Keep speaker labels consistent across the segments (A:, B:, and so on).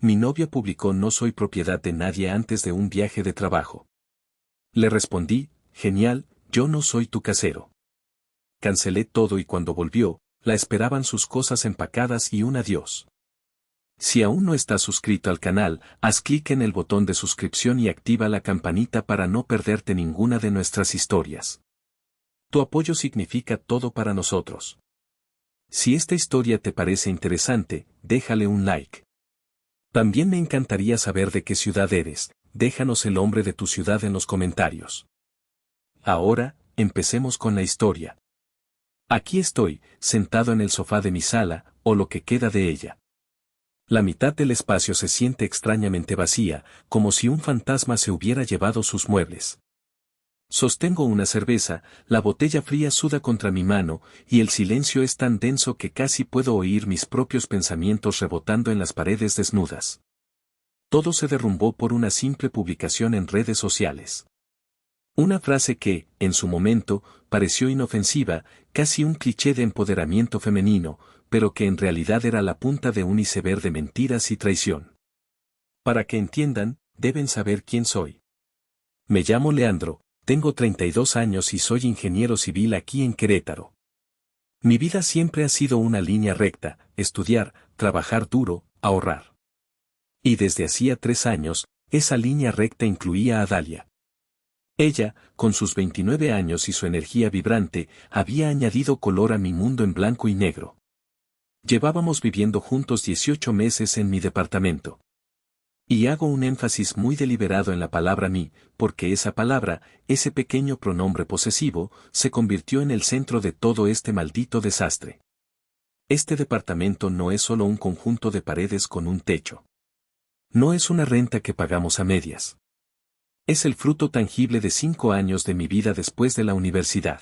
A: Mi novia publicó "No soy propiedad de nadie" antes de un viaje de trabajo. Le respondí, genial, yo no soy tu casero. Cancelé todo y cuando volvió, la esperaban sus cosas empacadas y un adiós. Si aún no estás suscrito al canal, haz clic en el botón de suscripción y activa la campanita para no perderte ninguna de nuestras historias. Tu apoyo significa todo para nosotros. Si esta historia te parece interesante, déjale un like. También me encantaría saber de qué ciudad eres, déjanos el nombre de tu ciudad en los comentarios. Ahora, empecemos con la historia. Aquí estoy, sentado en el sofá de mi sala, o lo que queda de ella. La mitad del espacio se siente extrañamente vacía, como si un fantasma se hubiera llevado sus muebles. Sostengo una cerveza, la botella fría suda contra mi mano, y el silencio es tan denso que casi puedo oír mis propios pensamientos rebotando en las paredes desnudas. Todo se derrumbó por una simple publicación en redes sociales. Una frase que, en su momento, pareció inofensiva, casi un cliché de empoderamiento femenino, pero que en realidad era la punta de un iceberg de mentiras y traición. Para que entiendan, deben saber quién soy. Me llamo Leandro, tengo 32 años y soy ingeniero civil aquí en Querétaro. Mi vida siempre ha sido una línea recta: estudiar, trabajar duro, ahorrar. Y desde hacía 3 años, esa línea recta incluía a Dalia. Ella, con sus 29 años y su energía vibrante, había añadido color a mi mundo en blanco y negro. Llevábamos viviendo juntos 18 meses en mi departamento. Y hago un énfasis muy deliberado en la palabra mi, porque esa palabra, ese pequeño pronombre posesivo, se convirtió en el centro de todo este maldito desastre. Este departamento no es solo un conjunto de paredes con un techo. No es una renta que pagamos a medias. Es el fruto tangible de 5 años de mi vida después de la universidad.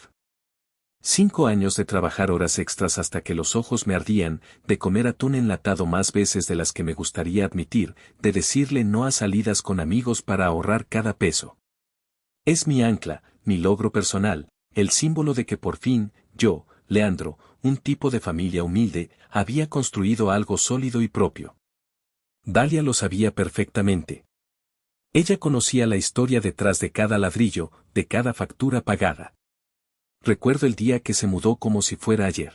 A: 5 años de trabajar horas extras hasta que los ojos me ardían, de comer atún enlatado más veces de las que me gustaría admitir, de decirle no a salidas con amigos para ahorrar cada peso. Es mi ancla, mi logro personal, el símbolo de que por fin, yo, Leandro, un tipo de familia humilde, había construido algo sólido y propio. Dalia lo sabía perfectamente. Ella conocía la historia detrás de cada ladrillo, de cada factura pagada. Recuerdo el día que se mudó como si fuera ayer.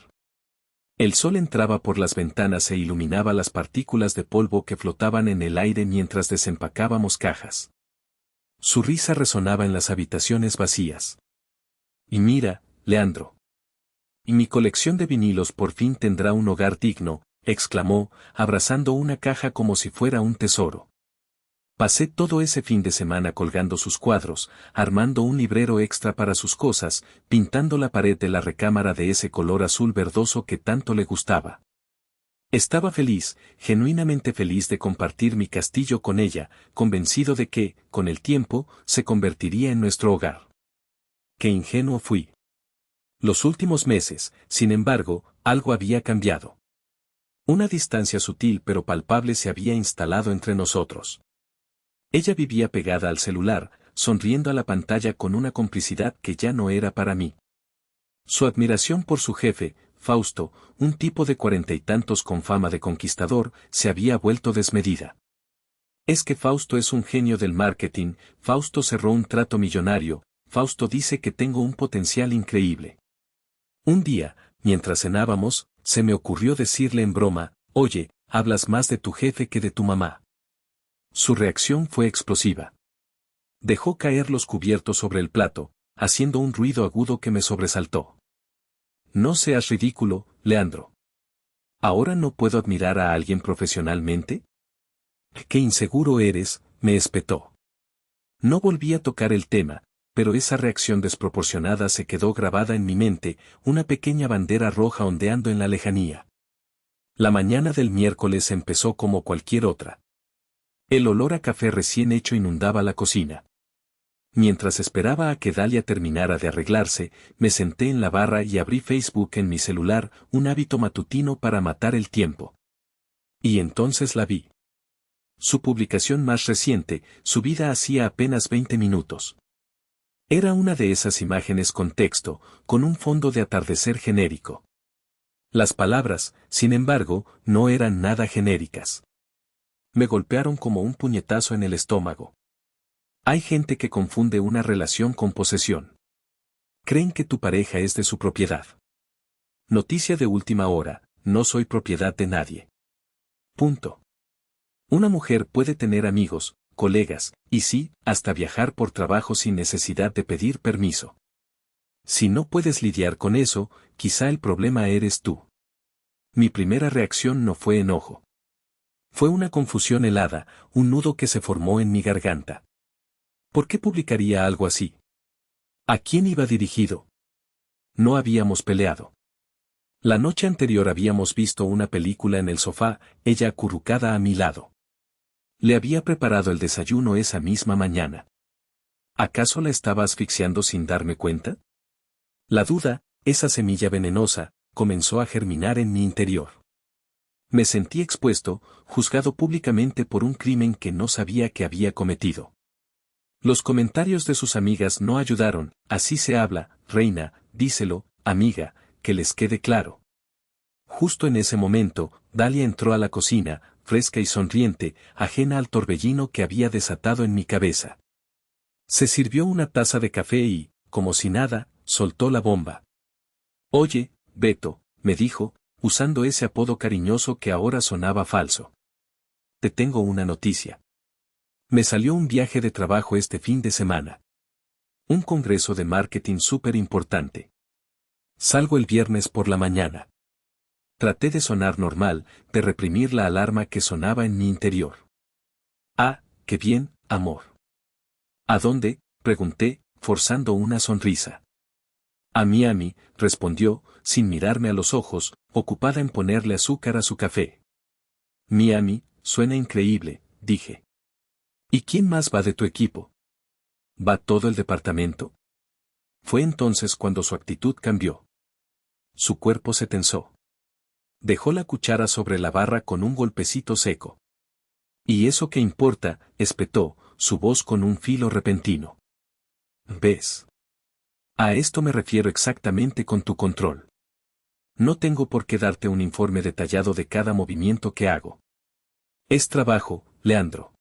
A: El sol entraba por las ventanas e iluminaba las partículas de polvo que flotaban en el aire mientras desempacábamos cajas. Su risa resonaba en las habitaciones vacías. Y mira, Leandro. Y mi colección de vinilos por fin tendrá un hogar digno, exclamó, abrazando una caja como si fuera un tesoro. Pasé todo ese fin de semana colgando sus cuadros, armando un librero extra para sus cosas, pintando la pared de la recámara de ese color azul verdoso que tanto le gustaba. Estaba feliz, genuinamente feliz de compartir mi castillo con ella, convencido de que, con el tiempo, se convertiría en nuestro hogar. Qué ingenuo fui. Los últimos meses, sin embargo, algo había cambiado. Una distancia sutil pero palpable se había instalado entre nosotros. Ella vivía pegada al celular, sonriendo a la pantalla con una complicidad que ya no era para mí. Su admiración por su jefe, Fausto, un tipo de 40 y tantos con fama de conquistador, se había vuelto desmedida. Es que Fausto es un genio del marketing, Fausto cerró un trato millonario, Fausto dice que tengo un potencial increíble. Un día, mientras cenábamos, se me ocurrió decirle en broma, oye, hablas más de tu jefe que de tu mamá. Su reacción fue explosiva. Dejó caer los cubiertos sobre el plato, haciendo un ruido agudo que me sobresaltó. No seas ridículo, Leandro. ¿Ahora no puedo admirar a alguien profesionalmente? Qué inseguro eres, me espetó. No volví a tocar el tema, pero esa reacción desproporcionada se quedó grabada en mi mente, una pequeña bandera roja ondeando en la lejanía. La mañana del miércoles empezó como cualquier otra. El olor a café recién hecho inundaba la cocina. Mientras esperaba a que Dalia terminara de arreglarse, me senté en la barra y abrí Facebook en mi celular, un hábito matutino para matar el tiempo. Y entonces la vi. Su publicación más reciente, subida hacía apenas 20 minutos. Era una de esas imágenes con texto, con un fondo de atardecer genérico. Las palabras, sin embargo, no eran nada genéricas. Me golpearon como un puñetazo en el estómago. Hay gente que confunde una relación con posesión. Creen que tu pareja es de su propiedad. Noticia de última hora, no soy propiedad de nadie. Punto. Una mujer puede tener amigos, colegas, y sí, hasta viajar por trabajo sin necesidad de pedir permiso. Si no puedes lidiar con eso, quizá el problema eres tú. Mi primera reacción no fue enojo. Fue una confusión helada, un nudo que se formó en mi garganta. ¿Por qué publicaría algo así? ¿A quién iba dirigido? No habíamos peleado. La noche anterior habíamos visto una película en el sofá, ella acurrucada a mi lado. Le había preparado el desayuno esa misma mañana. ¿Acaso la estaba asfixiando sin darme cuenta? La duda, esa semilla venenosa, comenzó a germinar en mi interior. Me sentí expuesto, juzgado públicamente por un crimen que no sabía que había cometido. Los comentarios de sus amigas no ayudaron, así se habla, reina, díselo, amiga, que les quede claro. Justo en ese momento, Dalia entró a la cocina, fresca y sonriente, ajena al torbellino que había desatado en mi cabeza. Se sirvió una taza de café y, como si nada, soltó la bomba. Oye, Beto, me dijo, usando ese apodo cariñoso que ahora sonaba falso. Te tengo una noticia. Me salió un viaje de trabajo este fin de semana. Un congreso de marketing súper importante. Salgo el viernes por la mañana. Traté de sonar normal, de reprimir la alarma que sonaba en mi interior. Ah, qué bien, amor. ¿A dónde?, pregunté, forzando una sonrisa. A Miami, respondió, sin mirarme a los ojos, ocupada en ponerle azúcar a su café. Miami, suena increíble, dije. ¿Y quién más va de tu equipo? ¿Va todo el departamento? Fue entonces cuando su actitud cambió. Su cuerpo se tensó. Dejó la cuchara sobre la barra con un golpecito seco. ¿Y eso qué importa?, espetó, su voz con un filo repentino. ¿Ves? A esto me refiero exactamente con tu control. No tengo por qué darte un informe detallado de cada movimiento que hago. Es trabajo, Leandro.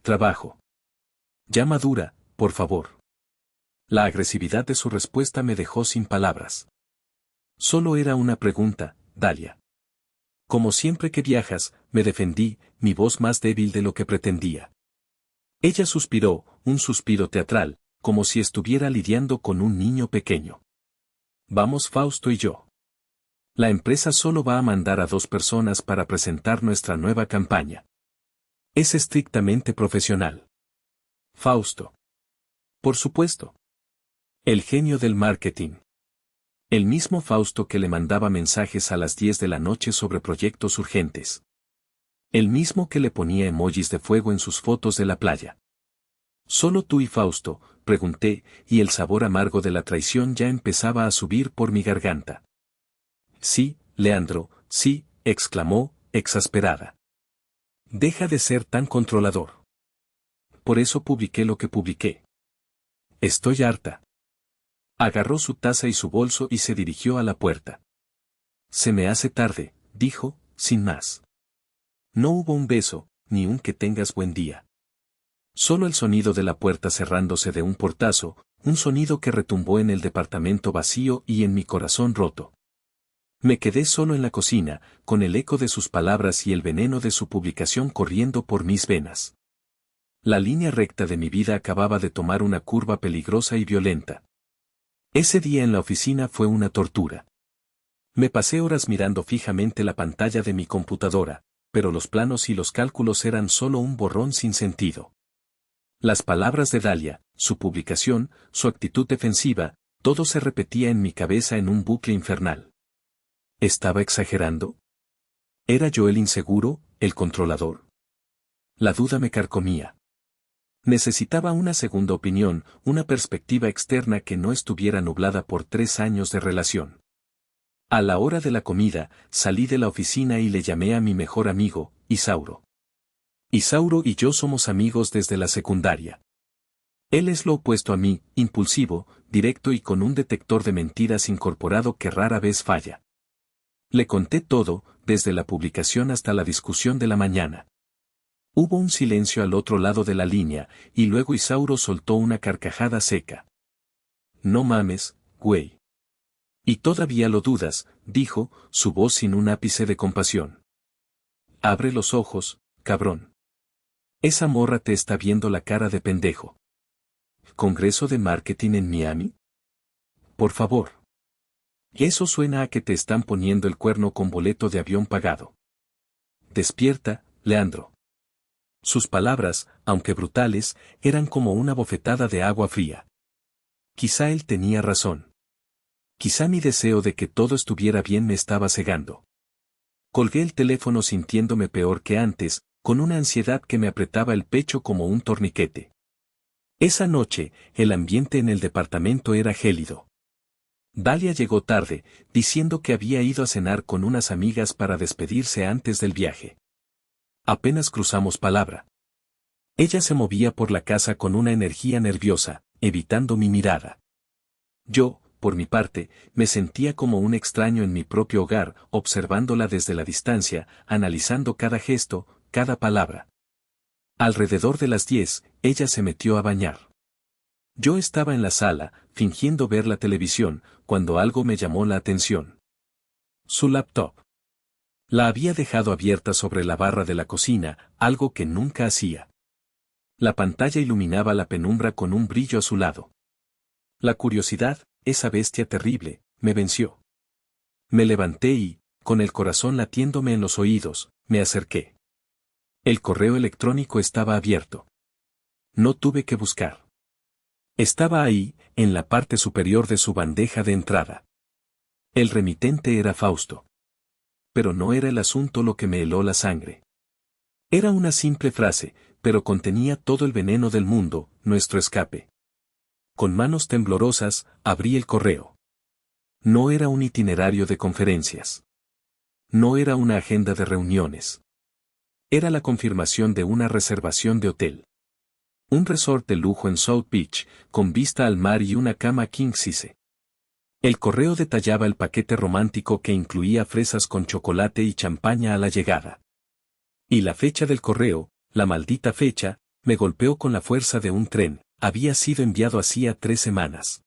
A: Trabajo. Ya madura, por favor. La agresividad de su respuesta me dejó sin palabras. Solo era una pregunta, Dalia. Como siempre que viajas, me defendí, mi voz más débil de lo que pretendía. Ella suspiró, un suspiro teatral, como si estuviera lidiando con un niño pequeño. Vamos Fausto y yo. La empresa solo va a mandar a 2 personas para presentar nuestra nueva campaña. Es estrictamente profesional. Fausto. Por supuesto. El genio del marketing. El mismo Fausto que le mandaba mensajes a las 10 de la noche sobre proyectos urgentes. El mismo que le ponía emojis de fuego en sus fotos de la playa. ¿Solo tú y Fausto?, pregunté, y el sabor amargo de la traición ya empezaba a subir por mi garganta. Sí, Leandro, sí, exclamó, exasperada. Deja de ser tan controlador. Por eso publiqué lo que publiqué. Estoy harta. Agarró su taza y su bolso y se dirigió a la puerta. Se me hace tarde, dijo, sin más. No hubo un beso, ni un que tengas buen día. Solo el sonido de la puerta cerrándose de un portazo, un sonido que retumbó en el departamento vacío y en mi corazón roto. Me quedé solo en la cocina, con el eco de sus palabras y el veneno de su publicación corriendo por mis venas. La línea recta de mi vida acababa de tomar una curva peligrosa y violenta. Ese día en la oficina fue una tortura. Me pasé horas mirando fijamente la pantalla de mi computadora, pero los planos y los cálculos eran solo un borrón sin sentido. Las palabras de Dalia, su publicación, su actitud defensiva, todo se repetía en mi cabeza en un bucle infernal. ¿Estaba exagerando? ¿Era yo el inseguro, el controlador? La duda me carcomía. Necesitaba una segunda opinión, una perspectiva externa que no estuviera nublada por 3 años de relación. A la hora de la comida, salí de la oficina y le llamé a mi mejor amigo, Isauro. Isauro y yo somos amigos desde la secundaria. Él es lo opuesto a mí, impulsivo, directo y con un detector de mentiras incorporado que rara vez falla. Le conté todo, desde la publicación hasta la discusión de la mañana. Hubo un silencio al otro lado de la línea, y luego Isauro soltó una carcajada seca. No mames, güey. Y todavía lo dudas, dijo, su voz sin un ápice de compasión. Abre los ojos, cabrón. Esa morra te está viendo la cara de pendejo. ¿Congreso de marketing en Miami? Por favor. Eso suena a que te están poniendo el cuerno con boleto de avión pagado. Despierta, Leandro. Sus palabras, aunque brutales, eran como una bofetada de agua fría. Quizá él tenía razón. Quizá mi deseo de que todo estuviera bien me estaba cegando. Colgué el teléfono sintiéndome peor que antes, con una ansiedad que me apretaba el pecho como un torniquete. Esa noche, el ambiente en el departamento era gélido. Dalia llegó tarde, diciendo que había ido a cenar con unas amigas para despedirse antes del viaje. Apenas cruzamos palabra. Ella se movía por la casa con una energía nerviosa, evitando mi mirada. Yo, por mi parte, me sentía como un extraño en mi propio hogar, observándola desde la distancia, analizando cada gesto, cada palabra. Alrededor de las 10, ella se metió a bañar. Yo estaba en la sala, fingiendo ver la televisión, cuando algo me llamó la atención. Su laptop. La había dejado abierta sobre la barra de la cocina, algo que nunca hacía. La pantalla iluminaba la penumbra con un brillo azulado. La curiosidad, esa bestia terrible, me venció. Me levanté y, con el corazón latiéndome en los oídos, me acerqué. El correo electrónico estaba abierto. No tuve que buscar. Estaba ahí, en la parte superior de su bandeja de entrada. El remitente era Fausto. Pero no era el asunto lo que me heló la sangre. Era una simple frase, pero contenía todo el veneno del mundo, nuestro escape. Con manos temblorosas, abrí el correo. No era un itinerario de conferencias. No era una agenda de reuniones. Era la confirmación de una reservación de hotel. Un resort de lujo en South Beach, con vista al mar y una cama king size. El correo detallaba el paquete romántico que incluía fresas con chocolate y champaña a la llegada. Y la fecha del correo, la maldita fecha, me golpeó con la fuerza de un tren, había sido enviado hacía 3 semanas.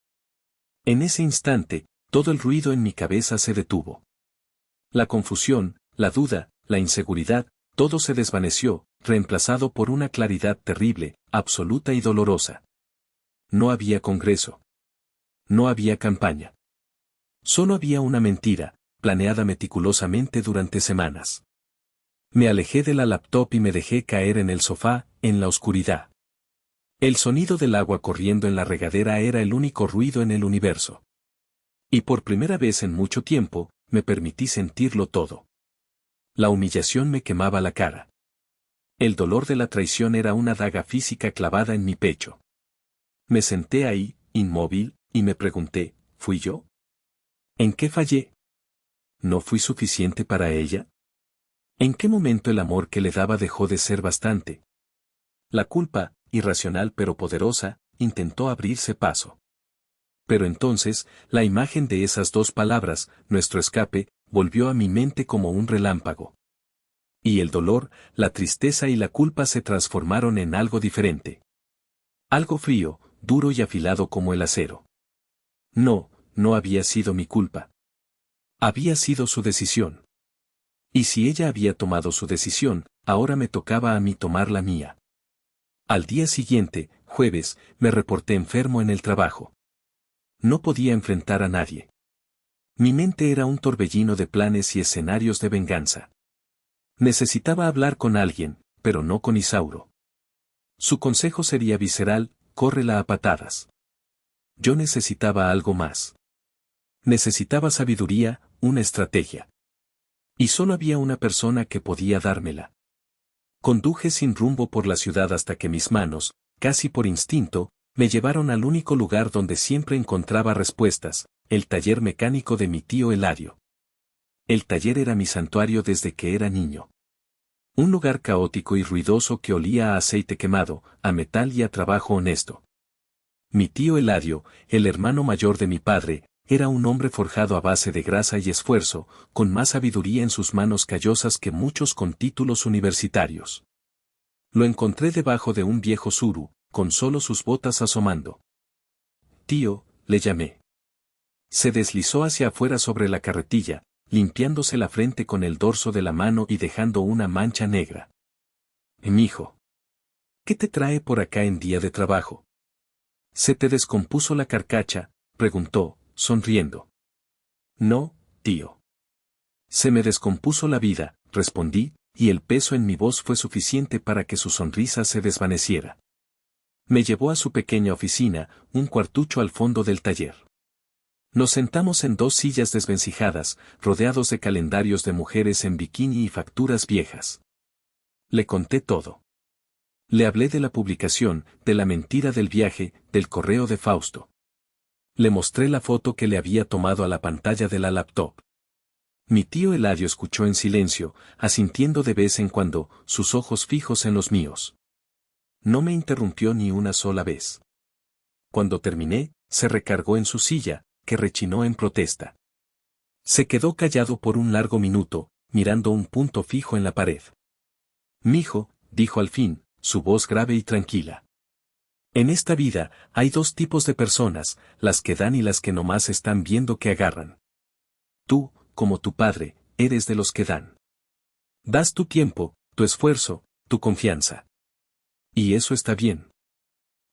A: En ese instante, todo el ruido en mi cabeza se detuvo. La confusión, la duda, la inseguridad, todo se desvaneció, reemplazado por una claridad terrible, absoluta y dolorosa. No había congreso. No había campaña. Solo había una mentira, planeada meticulosamente durante semanas. Me alejé de la laptop y me dejé caer en el sofá, en la oscuridad. El sonido del agua corriendo en la regadera era el único ruido en el universo. Y por primera vez en mucho tiempo, me permití sentirlo todo. La humillación me quemaba la cara. El dolor de la traición era una daga física clavada en mi pecho. Me senté ahí, inmóvil, y me pregunté, ¿fui yo? ¿En qué fallé? ¿No fui suficiente para ella? ¿En qué momento el amor que le daba dejó de ser bastante? La culpa, irracional pero poderosa, intentó abrirse paso. Pero entonces, la imagen de esas 2 palabras, nuestro escape, volvió a mi mente como un relámpago. Y el dolor, la tristeza y la culpa se transformaron en algo diferente. Algo frío, duro y afilado como el acero. No, no había sido mi culpa. Había sido su decisión. Y si ella había tomado su decisión, ahora me tocaba a mí tomar la mía. Al día siguiente, jueves, me reporté enfermo en el trabajo. No podía enfrentar a nadie. Mi mente era un torbellino de planes y escenarios de venganza. Necesitaba hablar con alguien, pero no con Isauro. Su consejo sería visceral, córrela a patadas. Yo necesitaba algo más. Necesitaba sabiduría, una estrategia. Y solo había una persona que podía dármela. Conduje sin rumbo por la ciudad hasta que mis manos, casi por instinto, me llevaron al único lugar donde siempre encontraba respuestas, el taller mecánico de mi tío Eladio. El taller era mi santuario desde que era niño. Un lugar caótico y ruidoso que olía a aceite quemado, a metal y a trabajo honesto. Mi tío Eladio, el hermano mayor de mi padre, era un hombre forjado a base de grasa y esfuerzo, con más sabiduría en sus manos callosas que muchos con títulos universitarios. Lo encontré debajo de un viejo suru, con solo sus botas asomando. Tío, le llamé. Se deslizó hacia afuera sobre la carretilla, limpiándose la frente con el dorso de la mano y dejando una mancha negra. Mijo. ¿Qué te trae por acá en día de trabajo? ¿Se te descompuso la carcacha?, preguntó, sonriendo. No, tío. Se me descompuso la vida, respondí, y el peso en mi voz fue suficiente para que su sonrisa se desvaneciera. Me llevó a su pequeña oficina, un cuartucho al fondo del taller. Nos sentamos en 2 sillas desvencijadas, rodeados de calendarios de mujeres en bikini y facturas viejas. Le conté todo. Le hablé de la publicación, de la mentira del viaje, del correo de Fausto. Le mostré la foto que le había tomado a la pantalla de la laptop. Mi tío Eladio escuchó en silencio, asintiendo de vez en cuando, sus ojos fijos en los míos. No me interrumpió ni una sola vez. Cuando terminé, se recargó en su silla, que rechinó en protesta. Se quedó callado por un largo minuto, mirando un punto fijo en la pared. Mijo, dijo al fin, su voz grave y tranquila. En esta vida, hay 2 tipos de personas, las que dan y las que nomás están viendo que agarran. Tú, como tu padre, eres de los que dan. Das tu tiempo, tu esfuerzo, tu confianza. Y eso está bien.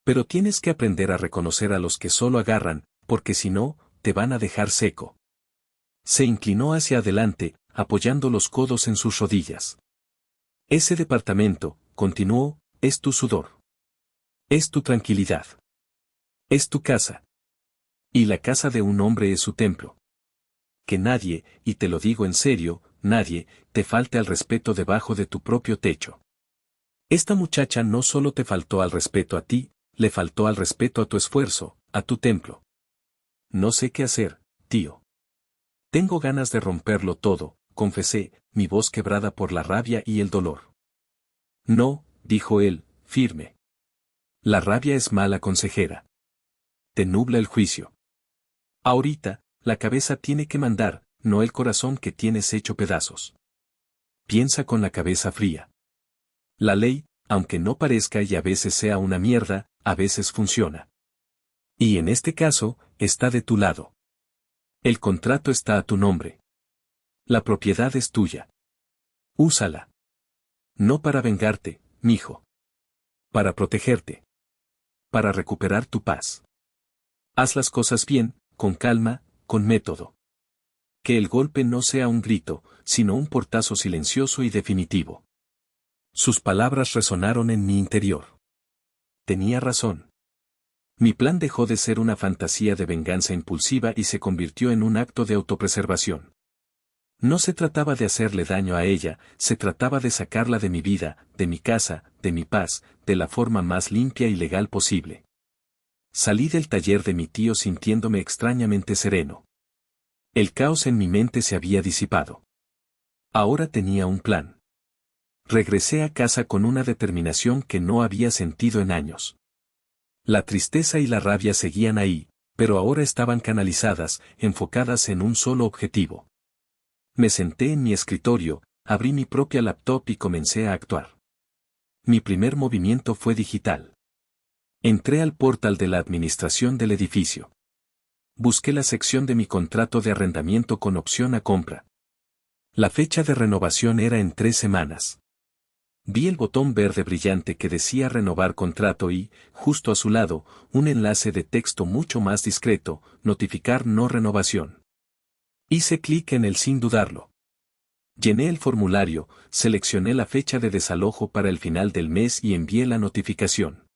A: Pero tienes que aprender a reconocer a los que solo agarran, porque si no, te van a dejar seco. Se inclinó hacia adelante, apoyando los codos en sus rodillas. Ese departamento, continuó, es tu sudor. Es tu tranquilidad. Es tu casa. Y la casa de un hombre es su templo. Que nadie, y te lo digo en serio, nadie, te falte al respeto debajo de tu propio techo. Esta muchacha no solo te faltó al respeto a ti, le faltó al respeto a tu esfuerzo, a tu templo. No sé qué hacer, tío. Tengo ganas de romperlo todo, confesé, mi voz quebrada por la rabia y el dolor. No, dijo él, firme. La rabia es mala consejera. Te nubla el juicio. Ahorita, la cabeza tiene que mandar, no el corazón que tienes hecho pedazos. Piensa con la cabeza fría. La ley, aunque no parezca y a veces sea una mierda, a veces funciona. Y en este caso, está de tu lado. El contrato está a tu nombre. La propiedad es tuya. Úsala. No para vengarte, mijo. Para protegerte. Para recuperar tu paz. Haz las cosas bien, con calma, con método. Que el golpe no sea un grito, sino un portazo silencioso y definitivo. Sus palabras resonaron en mi interior. Tenía razón. Mi plan dejó de ser una fantasía de venganza impulsiva y se convirtió en un acto de autopreservación. No se trataba de hacerle daño a ella, se trataba de sacarla de mi vida, de mi casa, de mi paz, de la forma más limpia y legal posible. Salí del taller de mi tío sintiéndome extrañamente sereno. El caos en mi mente se había disipado. Ahora tenía un plan. Regresé a casa con una determinación que no había sentido en años. La tristeza y la rabia seguían ahí, pero ahora estaban canalizadas, enfocadas en un solo objetivo. Me senté en mi escritorio, abrí mi propia laptop y comencé a actuar. Mi primer movimiento fue digital. Entré al portal de la administración del edificio. Busqué la sección de mi contrato de arrendamiento con opción a compra. La fecha de renovación era en 3 semanas. Vi el botón verde brillante que decía renovar contrato y, justo a su lado, un enlace de texto mucho más discreto, notificar no renovación. Hice clic en él sin dudarlo. Llené el formulario, seleccioné la fecha de desalojo para el final del mes y envié la notificación.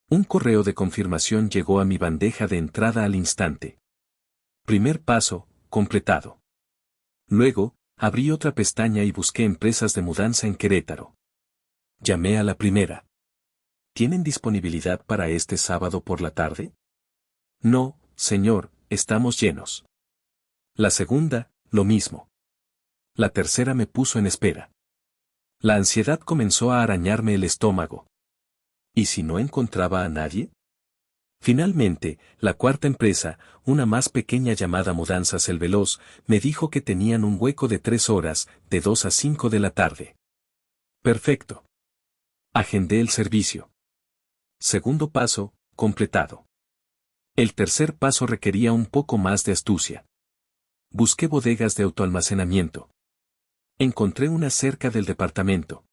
A: Un correo de confirmación llegó a mi bandeja de entrada al instante. Primer paso, completado. Luego, abrí otra pestaña y busqué empresas de mudanza en Querétaro. Llamé a la primera. ¿Tienen disponibilidad para este sábado por la tarde? No, señor, estamos llenos. La segunda, lo mismo. La tercera me puso en espera. La ansiedad comenzó a arañarme el estómago. ¿Y si no encontraba a nadie? Finalmente, la cuarta empresa, una más pequeña llamada Mudanzas El Veloz, me dijo que tenían un hueco de 3 horas, de 2 a 5 de la tarde. Perfecto. Agendé el servicio. Segundo paso, completado. El tercer paso requería un poco más de astucia. Busqué bodegas de autoalmacenamiento. Encontré una cerca del departamento.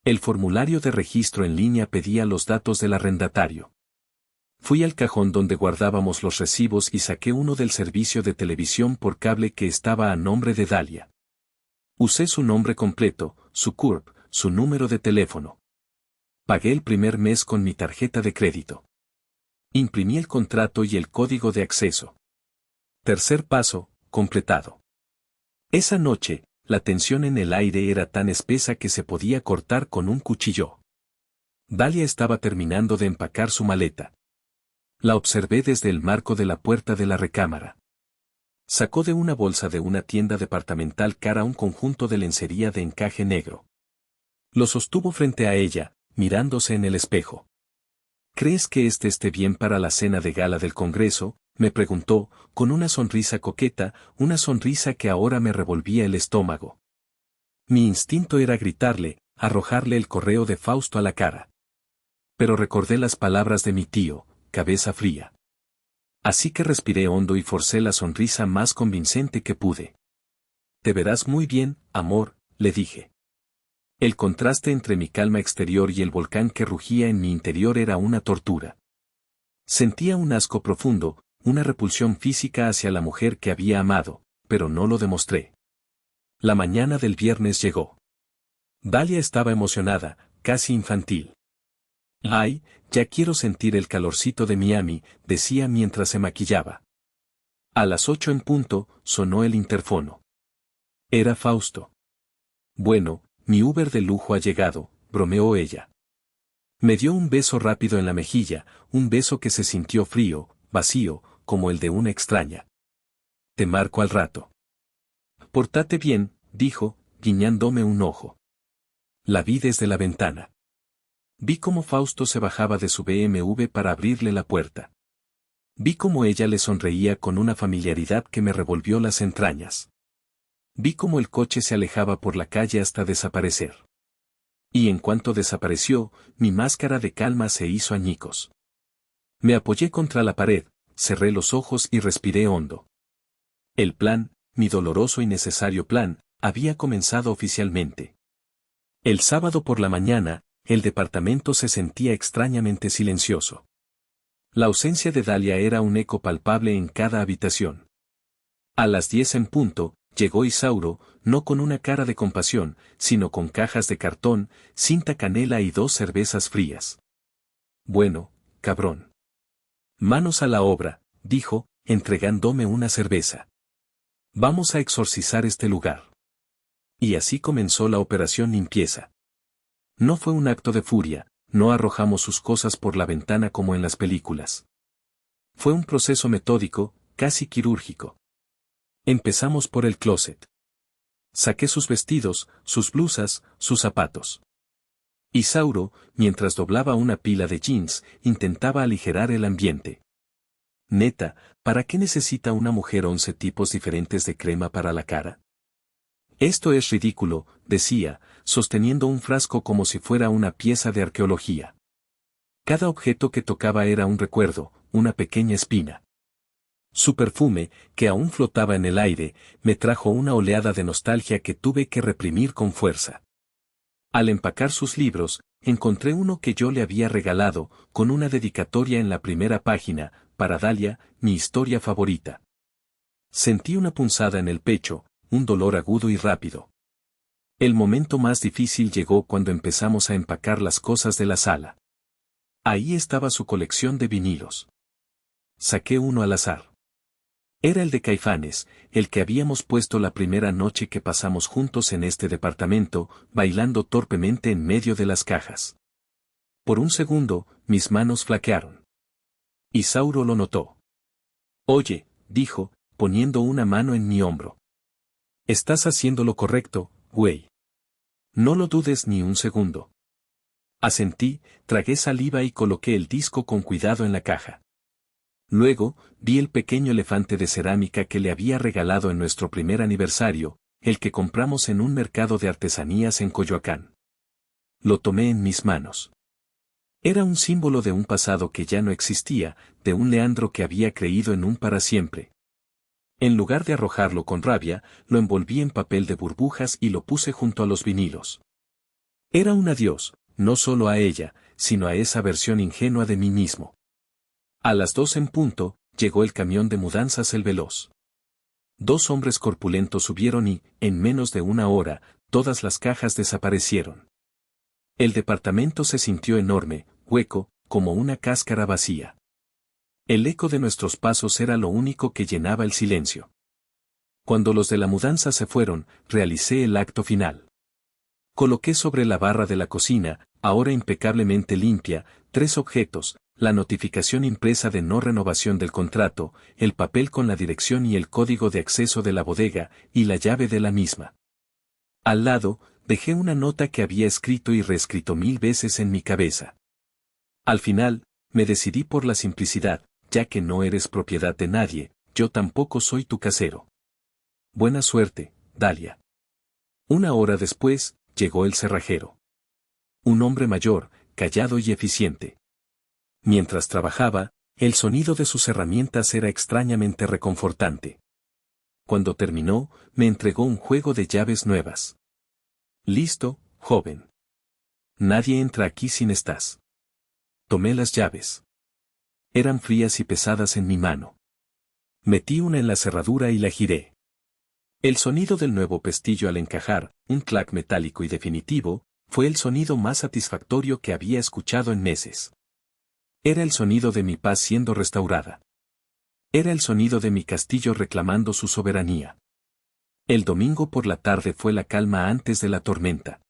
A: El formulario de registro en línea pedía los datos del arrendatario. Fui al cajón donde guardábamos los recibos y saqué uno del servicio de televisión por cable que estaba a nombre de Dalia. Usé su nombre completo, su CURP, su número de teléfono. Pagué el primer mes con mi tarjeta de crédito. Imprimí el contrato y el código de acceso. Tercer paso, completado. Esa noche, la tensión en el aire era tan espesa que se podía cortar con un cuchillo. Dalia estaba terminando de empacar su maleta. La observé desde el marco de la puerta de la recámara. Sacó de una bolsa de una tienda departamental cara un conjunto de lencería de encaje negro. Lo sostuvo frente a ella, mirándose en el espejo. ¿Crees que esté bien para la cena de gala del Congreso?, me preguntó, con una sonrisa coqueta, una sonrisa que ahora me revolvía el estómago. Mi instinto era gritarle, arrojarle el correo de Fausto a la cara. Pero recordé las palabras de mi tío, cabeza fría. Así que respiré hondo y forcé la sonrisa más convincente que pude. Te verás muy bien, amor, le dije. El contraste entre mi calma exterior y el volcán que rugía en mi interior era una tortura. Sentía un asco profundo, una repulsión física hacia la mujer que había amado, pero no lo demostré. La mañana del viernes llegó. Dalia estaba emocionada, casi infantil. Ay, ya quiero sentir el calorcito de Miami, decía mientras se maquillaba. A las 8 en punto, sonó el interfono. Era Fausto. Bueno, mi Uber de lujo ha llegado, bromeó ella. Me dio un beso rápido en la mejilla, un beso que se sintió frío, vacío, como el de una extraña. Te marco al rato. Pórtate bien, dijo, guiñándome un ojo. La vi desde la ventana. Vi cómo Fausto se bajaba de su BMW para abrirle la puerta. Vi cómo ella le sonreía con una familiaridad que me revolvió las entrañas. Vi cómo el coche se alejaba por la calle hasta desaparecer. Y en cuanto desapareció, mi máscara de calma se hizo añicos. Me apoyé contra la pared, cerré los ojos y respiré hondo. El plan, mi doloroso y necesario plan, había comenzado oficialmente. El sábado por la mañana, el departamento se sentía extrañamente silencioso. La ausencia de Dalia era un eco palpable en cada habitación. A las 10 en punto, llegó Isauro, no con una cara de compasión, sino con cajas de cartón, cinta canela y 2 cervezas frías. Bueno, cabrón. Manos a la obra, dijo, entregándome una cerveza. Vamos a exorcizar este lugar. Y así comenzó la operación limpieza. No fue un acto de furia, no arrojamos sus cosas por la ventana como en las películas. Fue un proceso metódico, casi quirúrgico. Empezamos por el closet. Saqué sus vestidos, sus blusas, sus zapatos. Isauro, mientras doblaba una pila de jeans, intentaba aligerar el ambiente. Neta, ¿para qué necesita una mujer 11 tipos diferentes de crema para la cara? Esto es ridículo, decía, sosteniendo un frasco como si fuera una pieza de arqueología. Cada objeto que tocaba era un recuerdo, una pequeña espina. Su perfume, que aún flotaba en el aire, me trajo una oleada de nostalgia que tuve que reprimir con fuerza. Al empacar sus libros, encontré uno que yo le había regalado, con una dedicatoria en la primera página, para Dalia, mi historia favorita. Sentí una punzada en el pecho, un dolor agudo y rápido. El momento más difícil llegó cuando empezamos a empacar las cosas de la sala. Ahí estaba su colección de vinilos. Saqué uno al azar. Era el de Caifanes, el que habíamos puesto la primera noche que pasamos juntos en este departamento, bailando torpemente en medio de las cajas. Por un segundo, mis manos flaquearon. Isauro lo notó. Oye, dijo, poniendo una mano en mi hombro. Estás haciendo lo correcto, güey. No lo dudes ni un segundo. Asentí, tragué saliva y coloqué el disco con cuidado en la caja. Luego, vi el pequeño elefante de cerámica que le había regalado en nuestro primer aniversario, el que compramos en un mercado de artesanías en Coyoacán. Lo tomé en mis manos. Era un símbolo de un pasado que ya no existía, de un Leandro que había creído en un para siempre. En lugar de arrojarlo con rabia, lo envolví en papel de burbujas y lo puse junto a los vinilos. Era un adiós, no solo a ella, sino a esa versión ingenua de mí mismo. A las 2 en punto, llegó el camión de mudanzas El Veloz. 2 hombres corpulentos subieron y, en menos de una hora, todas las cajas desaparecieron. El departamento se sintió enorme, hueco, como una cáscara vacía. El eco de nuestros pasos era lo único que llenaba el silencio. Cuando los de la mudanza se fueron, realicé el acto final. Coloqué sobre la barra de la cocina, ahora impecablemente limpia, 3 objetos: la notificación impresa de no renovación del contrato, el papel con la dirección y el código de acceso de la bodega, y la llave de la misma. Al lado, dejé una nota que había escrito y reescrito 1000 veces en mi cabeza. Al final, me decidí por la simplicidad, ya que no eres propiedad de nadie, yo tampoco soy tu casero. Buena suerte, Dalia. 1 hora después, llegó el cerrajero. Un hombre mayor, callado y eficiente. Mientras trabajaba, el sonido de sus herramientas era extrañamente reconfortante. Cuando terminó, me entregó un juego de llaves nuevas. Listo, joven. Nadie entra aquí sin estás. Tomé las llaves. Eran frías y pesadas en mi mano. Metí una en la cerradura y la giré. El sonido del nuevo pestillo al encajar, un clac metálico y definitivo, fue el sonido más satisfactorio que había escuchado en meses. Era el sonido de mi paz siendo restaurada. Era el sonido de mi castillo reclamando su soberanía. El domingo por la tarde fue la calma antes de la tormenta.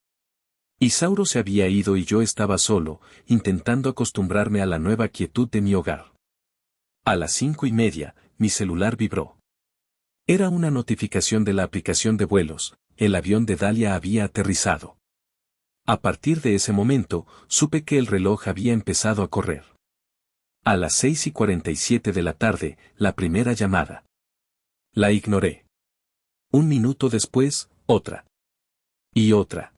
A: Isauro se había ido y yo estaba solo, intentando acostumbrarme a la nueva quietud de mi hogar. A las 5:30, mi celular vibró. Era una notificación de la aplicación de vuelos: el avión de Dalia había aterrizado. A partir de ese momento, supe que el reloj había empezado a correr. A las 6:47 de la tarde, la primera llamada. La ignoré. 1 minuto después, otra. Y otra.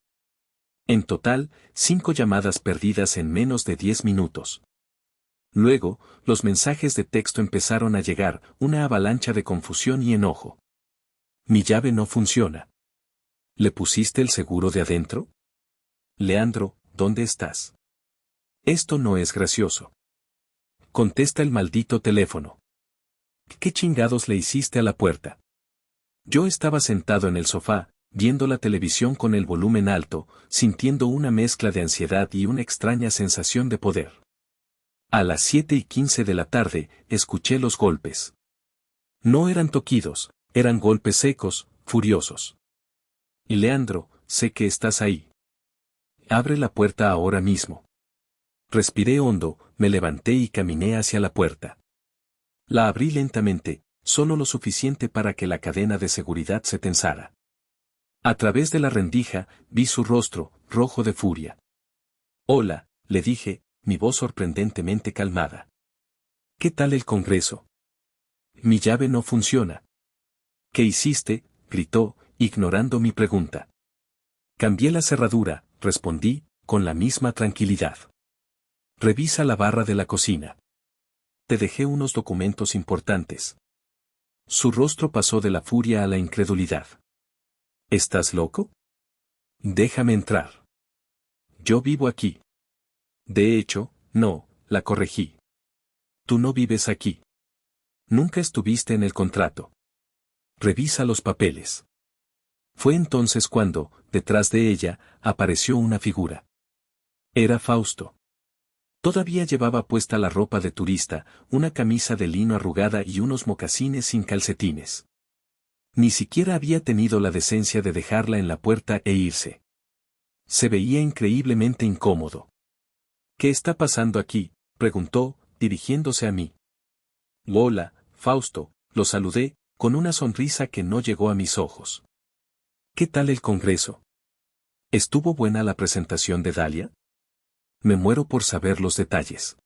A: En total, 5 llamadas perdidas en menos de 10 minutos. Luego, los mensajes de texto empezaron a llegar, una avalancha de confusión y enojo. Mi llave no funciona. ¿Le pusiste el seguro de adentro? Leandro, ¿dónde estás? Esto no es gracioso. Contesta el maldito teléfono. ¿Qué chingados le hiciste a la puerta? Yo estaba sentado en el sofá, viendo la televisión con el volumen alto, sintiendo una mezcla de ansiedad y una extraña sensación de poder. A las 7:15 de la tarde, escuché los golpes. No eran toquidos, eran golpes secos, furiosos. Y Leandro, sé que estás ahí. Abre la puerta ahora mismo. Respiré hondo, me levanté y caminé hacia la puerta. La abrí lentamente, solo lo suficiente para que la cadena de seguridad se tensara. A través de la rendija, vi su rostro, rojo de furia. Hola, le dije, mi voz sorprendentemente calmada. ¿Qué tal el Congreso? Mi llave no funciona. ¿Qué hiciste?, gritó, ignorando mi pregunta. Cambié la cerradura, respondí, con la misma tranquilidad. Revisa la barra de la cocina. Te dejé unos documentos importantes. Su rostro pasó de la furia a la incredulidad. ¿Estás loco? Déjame entrar. Yo vivo aquí. De hecho, no, la corregí. Tú no vives aquí. Nunca estuviste en el contrato. Revisa los papeles. Fue entonces cuando, detrás de ella, apareció una figura. Era Fausto. Todavía llevaba puesta la ropa de turista, una camisa de lino arrugada y unos mocasines sin calcetines. Ni siquiera había tenido la decencia de dejarla en la puerta e irse. Se veía increíblemente incómodo. ¿Qué está pasando aquí?, preguntó, dirigiéndose a mí. Hola, Fausto, lo saludé, con una sonrisa que no llegó a mis ojos. ¿Qué tal el Congreso? ¿Estuvo buena la presentación de Dalia? Me muero por saber los detalles.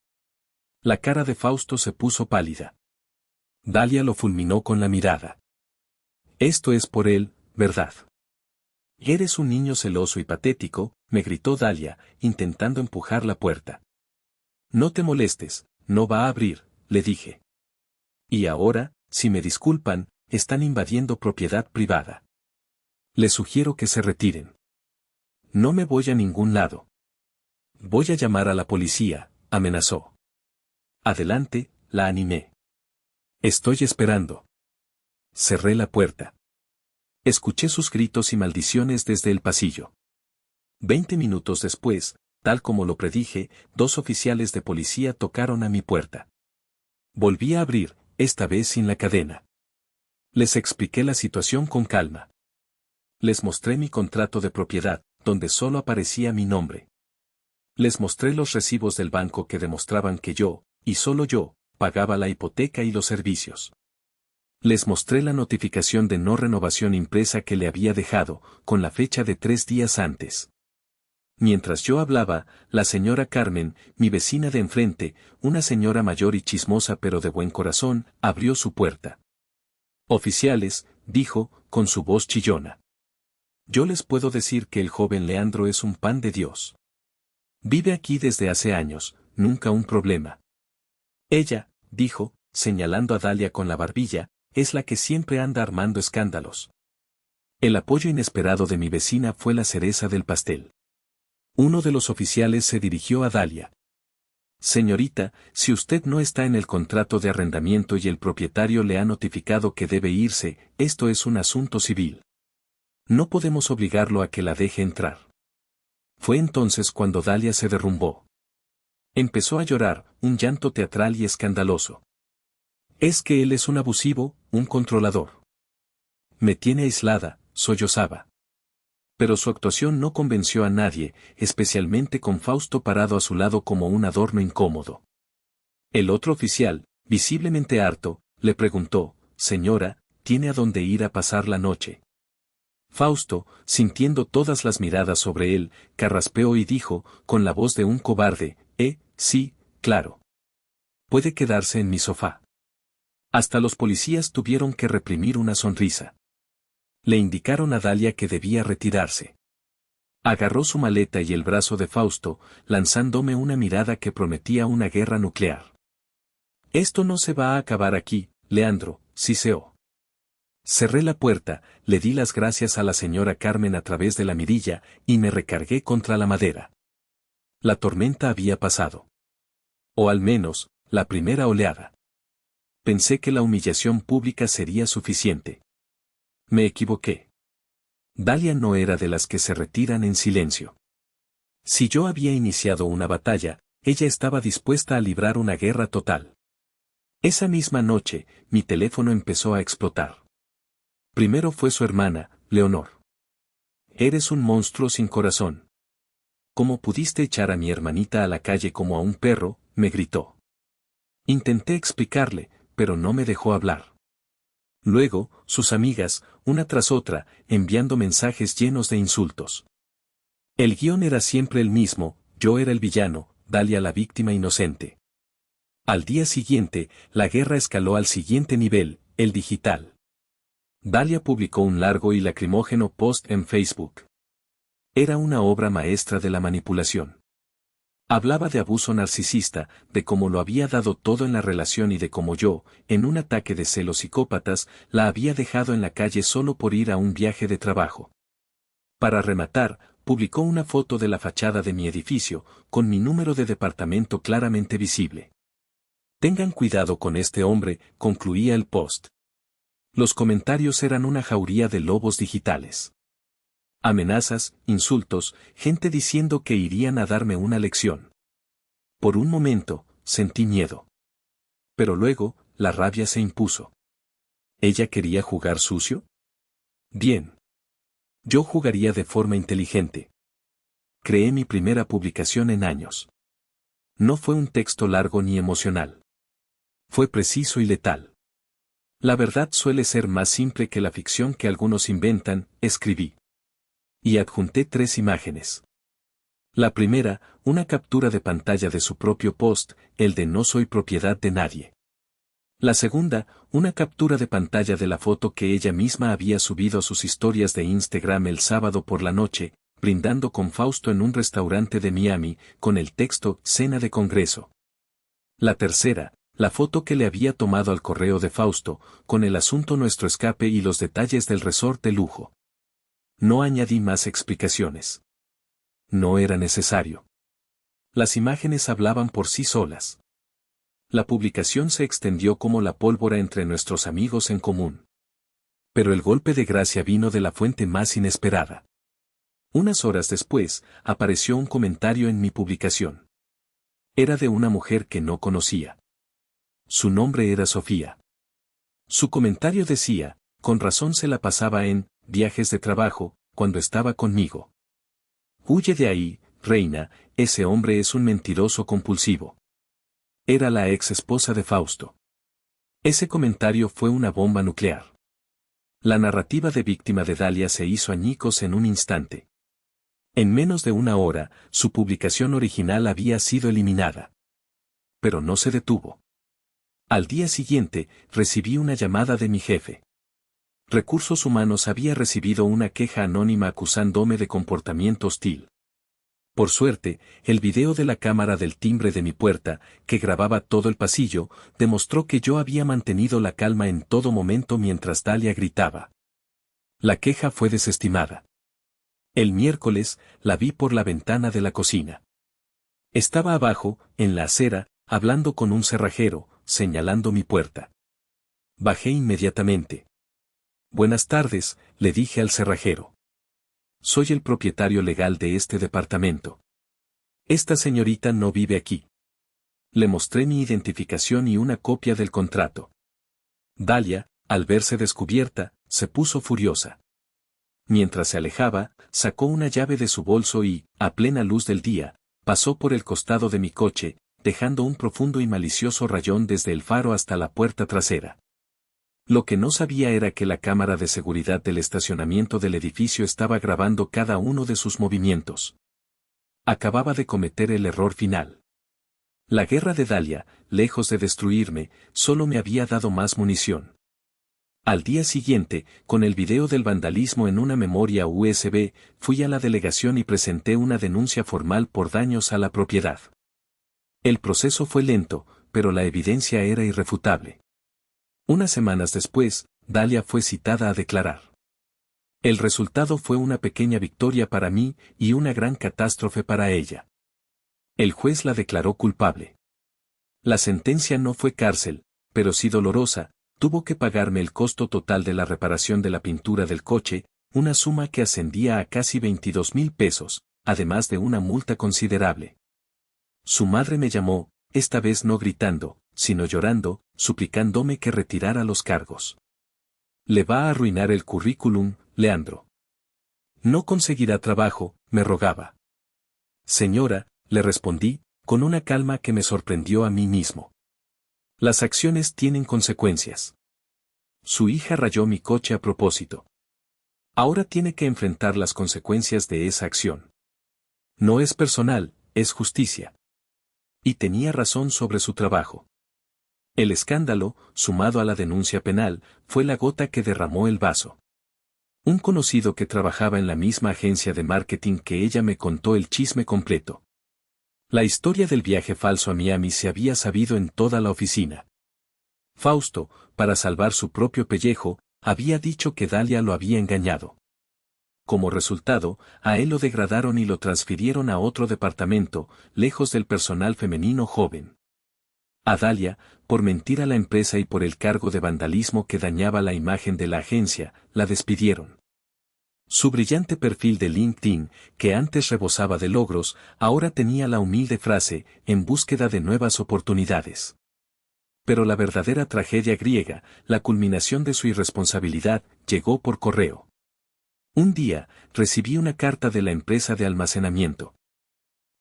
A: La cara de Fausto se puso pálida. Dalia lo fulminó con la mirada. Esto es por él, ¿verdad? Eres un niño celoso y patético, me gritó Dalia, intentando empujar la puerta. No te molestes, no va a abrir, le dije. Y ahora, si me disculpan, están invadiendo propiedad privada. Les sugiero que se retiren. No me voy a ningún lado. Voy a llamar a la policía, amenazó. Adelante, la animé. Estoy esperando. Cerré la puerta. Escuché sus gritos y maldiciones desde el pasillo. 20 minutos después, tal como lo predije, 2 oficiales de policía tocaron a mi puerta. Volví a abrir, esta vez sin la cadena. Les expliqué la situación con calma. Les mostré mi contrato de propiedad, donde solo aparecía mi nombre. Les mostré los recibos del banco que demostraban que yo, y solo yo, pagaba la hipoteca y los servicios. Les mostré la notificación de no renovación impresa que le había dejado, con la fecha de 3 días antes. Mientras yo hablaba, la señora Carmen, mi vecina de enfrente, una señora mayor y chismosa pero de buen corazón, abrió su puerta. Oficiales, dijo, con su voz chillona. Yo les puedo decir que el joven Leandro es un pan de Dios. Vive aquí desde hace años, nunca un problema. Ella, dijo, señalando a Dalia con la barbilla, es la que siempre anda armando escándalos. El apoyo inesperado de mi vecina fue la cereza del pastel. Uno de los oficiales se dirigió a Dalia. Señorita, si usted no está en el contrato de arrendamiento y el propietario le ha notificado que debe irse, esto es un asunto civil. No podemos obligarlo a que la deje entrar. Fue entonces cuando Dalia se derrumbó. Empezó a llorar, un llanto teatral y escandaloso. Es que él es un abusivo, un controlador. Me tiene aislada, sollozaba. Pero su actuación no convenció a nadie, especialmente con Fausto parado a su lado como un adorno incómodo. El otro oficial, visiblemente harto, le preguntó, señora, ¿tiene a dónde ir a pasar la noche? Fausto, sintiendo todas las miradas sobre él, carraspeó y dijo, con la voz de un cobarde, sí, claro. Puede quedarse en mi sofá. Hasta los policías tuvieron que reprimir una sonrisa. Le indicaron a Dalia que debía retirarse. Agarró su maleta y el brazo de Fausto, lanzándome una mirada que prometía una guerra nuclear. Esto no se va a acabar aquí, Leandro, siseó. Cerré la puerta, le di las gracias a la señora Carmen a través de la mirilla, y me recargué contra la madera. La tormenta había pasado. O al menos, la primera oleada. Pensé que la humillación pública sería suficiente. Me equivoqué. Dalia no era de las que se retiran en silencio. Si yo había iniciado una batalla, ella estaba dispuesta a librar una guerra total. Esa misma noche, mi teléfono empezó a explotar. Primero fue su hermana, Leonor. Eres un monstruo sin corazón. ¿Cómo pudiste echar a mi hermanita a la calle como a un perro?, me gritó. Intenté explicarle, pero no me dejó hablar. Luego, sus amigas, una tras otra, enviando mensajes llenos de insultos. El guión era siempre el mismo, yo era el villano, Dalia la víctima inocente. Al día siguiente, la guerra escaló al siguiente nivel, el digital. Dalia publicó un largo y lacrimógeno post en Facebook. Era una obra maestra de la manipulación. Hablaba de abuso narcisista, de cómo lo había dado todo en la relación y de cómo yo, en un ataque de celos psicópatas, la había dejado en la calle solo por ir a un viaje de trabajo. Para rematar, publicó una foto de la fachada de mi edificio, con mi número de departamento claramente visible. Tengan cuidado con este hombre, concluía el post. Los comentarios eran una jauría de lobos digitales. Amenazas, insultos, gente diciendo que irían a darme una lección. Por un momento, sentí miedo. Pero luego, la rabia se impuso. ¿Ella quería jugar sucio? Bien. Yo jugaría de forma inteligente. Creé mi primera publicación en años. No fue un texto largo ni emocional. Fue preciso y letal. La verdad suele ser más simple que la ficción que algunos inventan, escribí. Y adjunté 3 imágenes. La primera, una captura de pantalla de su propio post, el de no soy propiedad de nadie. La segunda, una captura de pantalla de la foto que ella misma había subido a sus historias de Instagram el sábado por la noche, brindando con Fausto en un restaurante de Miami, con el texto Cena de Congreso. La tercera, la foto que le había tomado al correo de Fausto, con el asunto nuestro escape y los detalles del resort de lujo. No añadí más explicaciones. No era necesario. Las imágenes hablaban por sí solas. La publicación se extendió como la pólvora entre nuestros amigos en común. Pero el golpe de gracia vino de la fuente más inesperada. Unas horas después, apareció un comentario en mi publicación. Era de una mujer que no conocía. Su nombre era Sofía. Su comentario decía, con razón se la pasaba en viajes de trabajo, cuando estaba conmigo. Huye de ahí, reina, ese hombre es un mentiroso compulsivo. Era la ex esposa de Fausto. Ese comentario fue una bomba nuclear. La narrativa de víctima de Dalia se hizo añicos en un instante. En menos de una hora, su publicación original había sido eliminada. Pero no se detuvo. Al día siguiente, recibí una llamada de mi jefe. Recursos Humanos había recibido una queja anónima acusándome de comportamiento hostil. Por suerte, el video de la cámara del timbre de mi puerta, que grababa todo el pasillo, demostró que yo había mantenido la calma en todo momento mientras Dalia gritaba. La queja fue desestimada. El miércoles, la vi por la ventana de la cocina. Estaba abajo, en la acera, hablando con un cerrajero, señalando mi puerta. Bajé inmediatamente. Buenas tardes, le dije al cerrajero. Soy el propietario legal de este departamento. Esta señorita no vive aquí. Le mostré mi identificación y una copia del contrato. Dalia, al verse descubierta, se puso furiosa. Mientras se alejaba, sacó una llave de su bolso y, a plena luz del día, pasó por el costado de mi coche, dejando un profundo y malicioso rayón desde el faro hasta la puerta trasera. Lo que no sabía era que la cámara de seguridad del estacionamiento del edificio estaba grabando cada uno de sus movimientos. Acababa de cometer el error final. La guerra de Dalia, lejos de destruirme, solo me había dado más munición. Al día siguiente, con el video del vandalismo en una memoria USB, fui a la delegación y presenté una denuncia formal por daños a la propiedad. El proceso fue lento, pero la evidencia era irrefutable. Unas semanas después, Dalia fue citada a declarar. El resultado fue una pequeña victoria para mí y una gran catástrofe para ella. El juez la declaró culpable. La sentencia no fue cárcel, pero sí dolorosa. Tuvo que pagarme el costo total de la reparación de la pintura del coche, una suma que ascendía a casi 22,000 pesos, además de una multa considerable. Su madre me llamó, esta vez no gritando, sino llorando, suplicándome que retirara los cargos. Le va a arruinar el currículum, Leandro. No conseguirá trabajo, me rogaba. Señora, le respondí, con una calma que me sorprendió a mí mismo. Las acciones tienen consecuencias. Su hija rayó mi coche a propósito. Ahora tiene que enfrentar las consecuencias de esa acción. No es personal, es justicia. Y tenía razón sobre su trabajo. El escándalo, sumado a la denuncia penal, fue la gota que derramó el vaso. Un conocido que trabajaba en la misma agencia de marketing que ella me contó el chisme completo. La historia del viaje falso a Miami se había sabido en toda la oficina. Fausto, para salvar su propio pellejo, había dicho que Dalia lo había engañado. Como resultado, a él lo degradaron y lo transfirieron a otro departamento, lejos del personal femenino joven. A Dalia, por mentir a la empresa y por el cargo de vandalismo que dañaba la imagen de la agencia, la despidieron. Su brillante perfil de LinkedIn, que antes rebosaba de logros, ahora tenía la humilde frase, en búsqueda de nuevas oportunidades. Pero la verdadera tragedia griega, la culminación de su irresponsabilidad, llegó por correo. Un día, recibí una carta de la empresa de almacenamiento.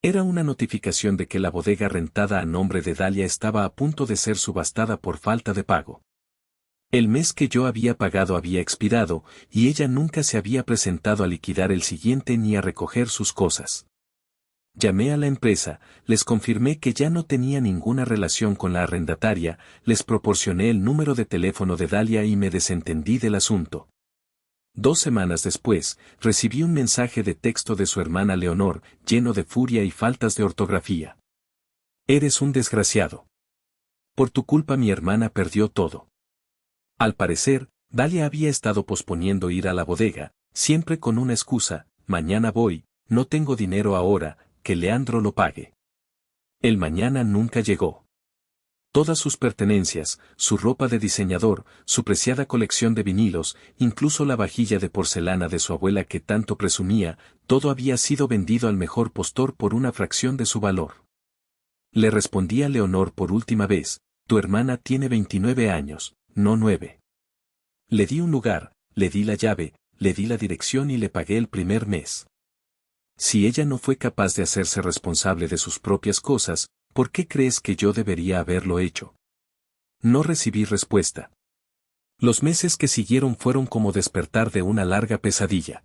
A: Era una notificación de que la bodega rentada a nombre de Dalia estaba a punto de ser subastada por falta de pago. El mes que yo había pagado había expirado, y ella nunca se había presentado a liquidar el siguiente ni a recoger sus cosas. Llamé a la empresa, les confirmé que ya no tenía ninguna relación con la arrendataria, les proporcioné el número de teléfono de Dalia y me desentendí del asunto. 2 semanas después, recibí un mensaje de texto de su hermana Leonor, lleno de furia y faltas de ortografía. Eres un desgraciado. Por tu culpa mi hermana perdió todo. Al parecer, Dalia había estado posponiendo ir a la bodega, siempre con una excusa: mañana voy, no tengo dinero ahora, que Leandro lo pague. El mañana nunca llegó. Todas sus pertenencias, su ropa de diseñador, su preciada colección de vinilos, incluso la vajilla de porcelana de su abuela que tanto presumía, todo había sido vendido al mejor postor por una fracción de su valor. Le respondí a Leonor por última vez: tu hermana tiene 29 años, no 9. Le di un lugar, le di la llave, le di la dirección y le pagué el primer mes. Si ella no fue capaz de hacerse responsable de sus propias cosas, ¿por qué crees que yo debería haberlo hecho? No recibí respuesta. Los meses que siguieron fueron como despertar de una larga pesadilla.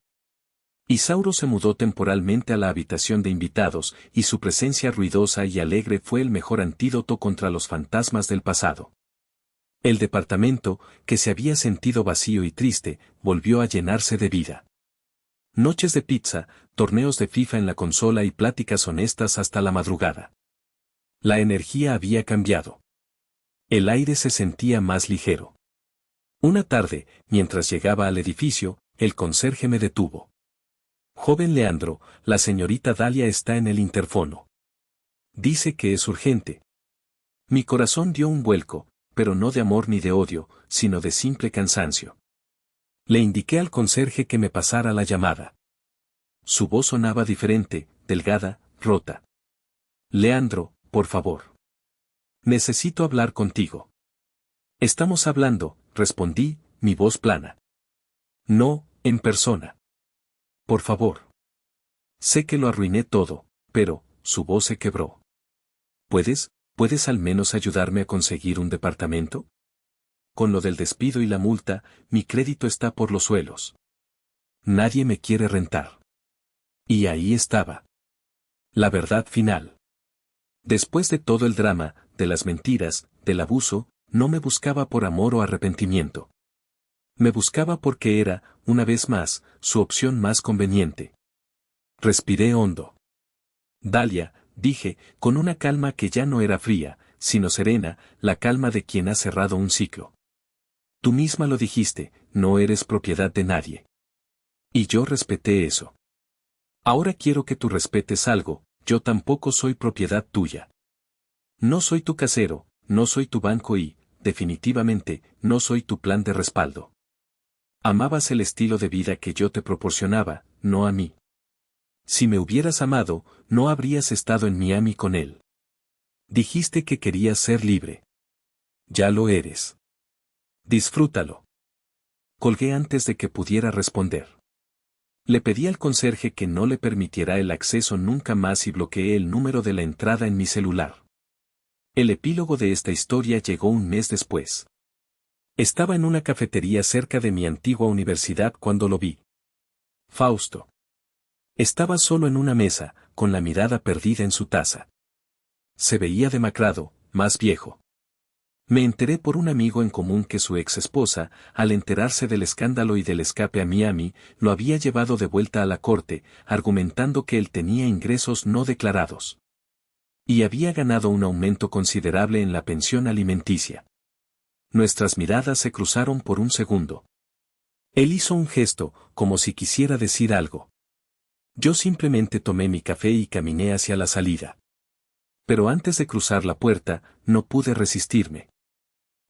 A: Isauro se mudó temporalmente a la habitación de invitados, y su presencia ruidosa y alegre fue el mejor antídoto contra los fantasmas del pasado. El departamento, que se había sentido vacío y triste, volvió a llenarse de vida. Noches de pizza, torneos de FIFA en la consola y pláticas honestas hasta la madrugada. La energía había cambiado. El aire se sentía más ligero. Una tarde, mientras llegaba al edificio, el conserje me detuvo. Joven Leandro, la señorita Dalia está en el interfono. Dice que es urgente. Mi corazón dio un vuelco, pero no de amor ni de odio, sino de simple cansancio. Le indiqué al conserje que me pasara la llamada. Su voz sonaba diferente, delgada, rota. Leandro, por favor. Necesito hablar contigo. Estamos hablando, respondí, mi voz plana. No, en persona. Por favor. Sé que lo arruiné todo, pero, su voz se quebró. ¿Puedes al menos ayudarme a conseguir un departamento? Con lo del despido y la multa, mi crédito está por los suelos. Nadie me quiere rentar. Y ahí estaba. La verdad final. Después de todo el drama, de las mentiras, del abuso, no me buscaba por amor o arrepentimiento. Me buscaba porque era, una vez más, su opción más conveniente. Respiré hondo. Dalia, dije, con una calma que ya no era fría, sino serena, la calma de quien ha cerrado un ciclo. Tú misma lo dijiste, no eres propiedad de nadie. Y yo respeté eso. Ahora quiero que tú respetes algo: yo tampoco soy propiedad tuya. No soy tu casero, no soy tu banco y, definitivamente, no soy tu plan de respaldo. Amabas el estilo de vida que yo te proporcionaba, no a mí. Si me hubieras amado, no habrías estado en Miami con él. Dijiste que querías ser libre. Ya lo eres. Disfrútalo. Colgué antes de que pudiera responder. Le pedí al conserje que no le permitiera el acceso nunca más y bloqueé el número de la entrada en mi celular. El epílogo de esta historia llegó un mes después. Estaba en una cafetería cerca de mi antigua universidad cuando lo vi. Fausto. Estaba solo en una mesa, con la mirada perdida en su taza. Se veía demacrado, más viejo. Me enteré por un amigo en común que su ex esposa, al enterarse del escándalo y del escape a Miami, lo había llevado de vuelta a la corte, argumentando que él tenía ingresos no declarados. Y había ganado un aumento considerable en la pensión alimenticia. Nuestras miradas se cruzaron por un segundo. Él hizo un gesto, como si quisiera decir algo. Yo simplemente tomé mi café y caminé hacia la salida. Pero antes de cruzar la puerta, no pude resistirme.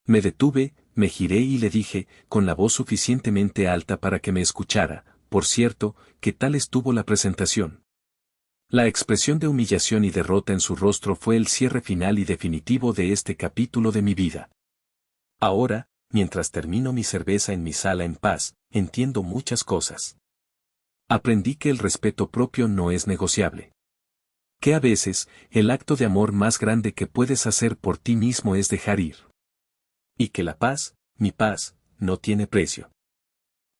A: Me detuve, me giré y le dije, con la voz suficientemente alta para que me escuchara: por cierto, ¿qué tal estuvo la presentación? La expresión de humillación y derrota en su rostro fue el cierre final y definitivo de este capítulo de mi vida. Ahora, mientras termino mi cerveza en mi sala en paz, entiendo muchas cosas. Aprendí que el respeto propio no es negociable. Que a veces, el acto de amor más grande que puedes hacer por ti mismo es dejar ir. Y que la paz, mi paz, no tiene precio.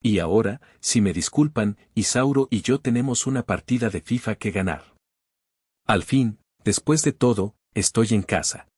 A: Y ahora, si me disculpan, Isauro y yo tenemos una partida de FIFA que ganar. Al fin, después de todo, estoy en casa.